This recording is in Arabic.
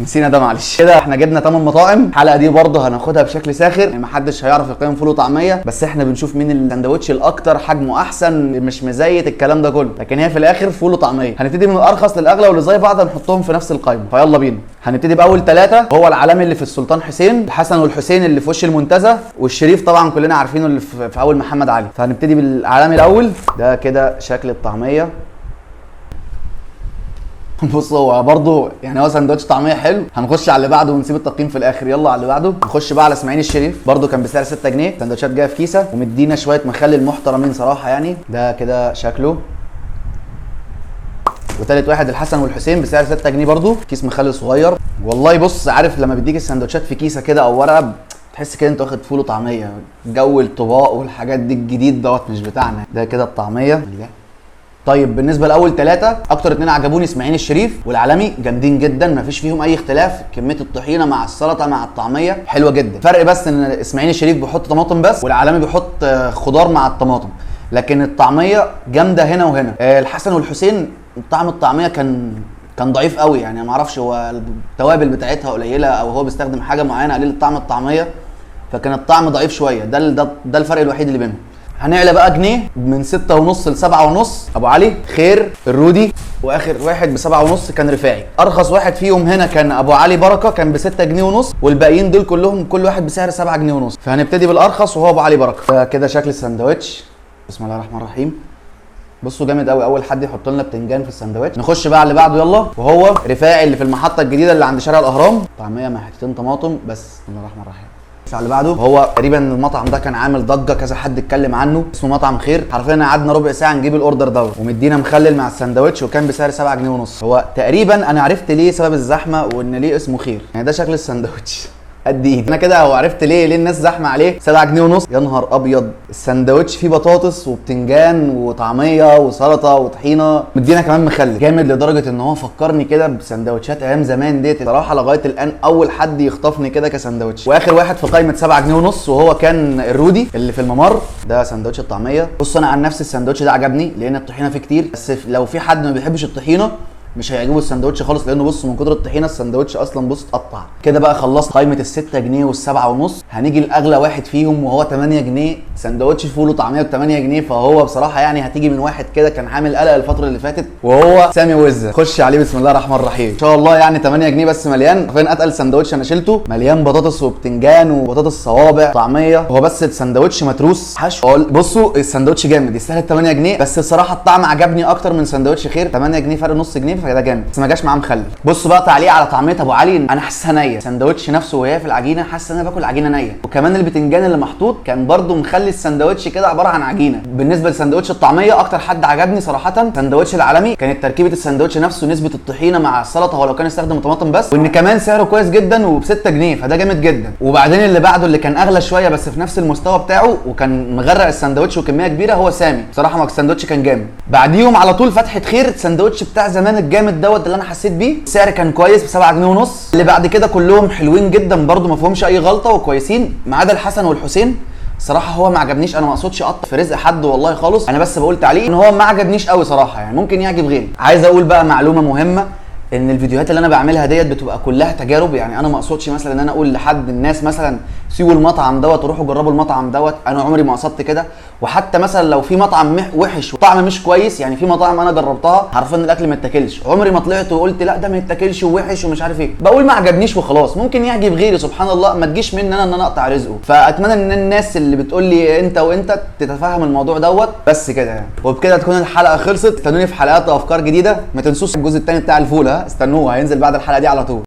نسينا ده معلش. كده احنا جبنا 8 مطاعم. الحلقه دي برضه هناخدها بشكل ساخر، يعني محدش هيعرف يقيم فول وطعميه، بس احنا بنشوف مين الساندوتش الاكتر حجمه احسن، مش مزيت الكلام ده كله، لكن هي في الاخر فول وطعميه. هنبتدي من الارخص للاغلى واللي زي بعض هنحطهم في نفس القائمه، فيلا بينا. هنبتدي باول 3، هو العلامي اللي في السلطان حسين، الحسن والحسين اللي في وش المنتزه، والشريف طبعا كلنا عارفينه اللي في اول محمد علي. فهنبتدي بالعلامي الاول. ده كده شكل الطعميه. بص هو برضه يعني هو سندوتش طعميه حلو. هنخش على اللي بعده ونسيب التقييم في الاخر. يلا على اللي بعده. نخش بقى على اسماعيل الشريف، برضه كان بسعر 6 جنيه. سندوتشات جايه في كيسه ومدينا شويه مخلل محترمين صراحه يعني. ده كده شكله. وتالت واحد الحسن والحسين بسعر 6 جنيه برضه، كيس مخلل صغير. والله بص عارف لما بيديك السندوتشات في كيسه كده او ورقه، تحس كده انت واخد فول وطعميه. جو الطباق والحاجات دي الجديد دوت مش بتاعنا. ده كده الطعميه. طيب بالنسبه لاول 3، اكتر 2 عجبوني اسماعيل الشريف والعلمي، جامدين جدا مفيش فيهم اي اختلاف. كميه الطحينه مع السلطه مع الطعميه حلوه جدا. فرق بس ان اسماعيل الشريف بيحط طماطم بس، والعلمي بيحط خضار مع الطماطم، لكن الطعميه جامده هنا وهنا. الحسن والحسين طعم الطعميه كان ضعيف قوي، يعني ما اعرفش هو التوابل بتاعتها قليله او هو بيستخدم حاجه معينه قليله طعم الطعميه، فكان الطعم ضعيف شويه. ده الفرق الوحيد اللي بينهم. هنعلى بقى جنيه من 6.5 ل 7.5. ابو علي، خير، الرودي، واخر واحد ب7.5 كان رفاعي. ارخص واحد فيهم هنا كان ابو علي بركه، كان ب6 جنيه ونص، والباقيين دول كلهم كل واحد بسعر 7 جنيه ونص. فهنبتدي بالارخص وهو ابو علي بركه. كده شكل الساندوتش. بسم الله الرحمن الرحيم. بصوا جامد قوي، اول حد يحط لنا بتنجان في الساندوتش. نخش بقى على اللي بعده يلا، وهو رفاعي اللي في المحطه الجديده اللي عند شارع الاهرام. طعميه مع حتتين طماطم بس. بسم الله الرحمن الرحيم. على اللي بعده، هو تقريبا المطعم ده كان عامل ضجه، كذا حد اتكلم عنه، اسمه مطعم خير. حرفيا قعدنا ربع ساعه نجيب الاوردر دوت، ومدينا مخلل مع الساندوتش، وكان بسعر 7 جنيه ونص. هو تقريبا انا عرفت ليه سبب الزحمه وان ليه اسمه خير، يعني ده شكل الساندوتش قد ايدي انا كده، وعرفت ليه الناس زحمه عليه. 7 جنيه ونص. يا نهار ابيض، الساندوتش فيه بطاطس وبتنجان وطعميه وسلطه وطحينه، مدينا كمان مخلل جامد لدرجه ان هو فكرني كده بسندوتشات ايام زمان ديت. صراحه لغايه الان اول حد يخطفني كده كسندوتش. واخر واحد في قائمه 7 جنيه ونص وهو كان الرودي اللي في الممر. ده سندوتش الطعميه. بص انا عن نفسي السندوتش ده عجبني لان الطحينه فيه كتير، بس لو في حد ما بيحبش الطحينه مش هيعجبه السندوتش خالص، لانه بص من كتر الطحينه السندوتش اصلا بص اتقطع كده. بقى خلصت قائمه ال6 جنيه وال7.5. هنيجي لاغلى واحد فيهم وهو 8 جنيه. سندوتش فول وطعميه ب8 جنيه، فهو بصراحه يعني هتيجي من واحد كده كان عامل قلق الفتره اللي فاتت، وهو سامي وزه. خش عليه بسم الله الرحمن الرحيم. ان شاء الله يعني 8 جنيه بس مليان. فين اتقل سندوتش انا شلته، مليان بطاطس وبتنجان وبطاطس صوابع طعميه. هو بس السندوتش متروس حشو. بصوا السندوتش جامد يستاهل 8 جنيه، بس الصراحه الطعم عجبني اكتر من سندوتش خير. 8 جنيه فرق نص جنيه، فده جامد، بس ما جاش معاه مخلل. بصوا بقى تعليق على طعميه ابو علي. انا حاسسها نيه، سندوتش نفسه وهي في العجينه حاسس ان انا باكل عجينه نيه، وكمان البتنجان اللي محطوط كان برده مخلي السندوتش كده عباره عن عجينه. بالنسبه لسندوتش الطعميه اكتر حد عجبني صراحه سندوتش العالمي. كانت تركيبه السندوتش نفسه، نسبه الطحينه مع السلطه، هو لو كان استخدم طماطم بس، وان كمان سعره كويس جدا وب6 جنيه، فده جامد جدا. وبعدين اللي بعده اللي كان اغلى شويه بس في نفس المستوى بتاعه وكان مغرق السندوتش وكميه كبيره، هو سامي. بصراحه ما السندوتش كان جامد. بعديهم على طول فتحه خير، السندوتش بتاع زمان الجامد دوت اللي انا حسيت بيه. السعر كان كويس ب7 جنيه ونص. اللي بعد كده كلهم حلوين جدا برده، ما فيهمش اي غلطه وكويسين ما عدا الحسن والحسين. صراحه هو ما عجبنيش. انا ما اقصدش اقطع في رزق حد والله خالص، انا بس بقول تعليق ان هو ما عجبنيش قوي صراحه، يعني ممكن يعجب غيري. عايز اقول بقى معلومه مهمه، ان الفيديوهات اللي انا بعملها ديت بتبقى كلها تجارب. يعني انا ما اقصدش مثلا ان انا اقول لحد الناس مثلا سيبوا المطعم دوت وروحوا جربوا المطعم دوت، انا عمري ما قصدت كده. وحتى مثلا لو في مطعم وحش وطعم مش كويس، يعني في مطاعم انا جربتها عارفين ان الاكل ما يتاكلش، عمري ما طلعت وقلت لا ده ما يتاكلش ووحش ومش عارف ايه، بقول ما عجبنيش وخلاص. ممكن يعجب غيري سبحان الله، ما تجيش مني انا ان انا اقطع رزقه. فاتمنى ان الناس اللي بتقول لي انت وانت تتفهم الموضوع دوت بس كده يعني. وبكده تكون الحلقه خلصت. استنوني في حلقات وافكار جديده. ما تنسوش الجزء الثاني بتاع الفول، استنوه هينزل بعد الحلقه دي على طول.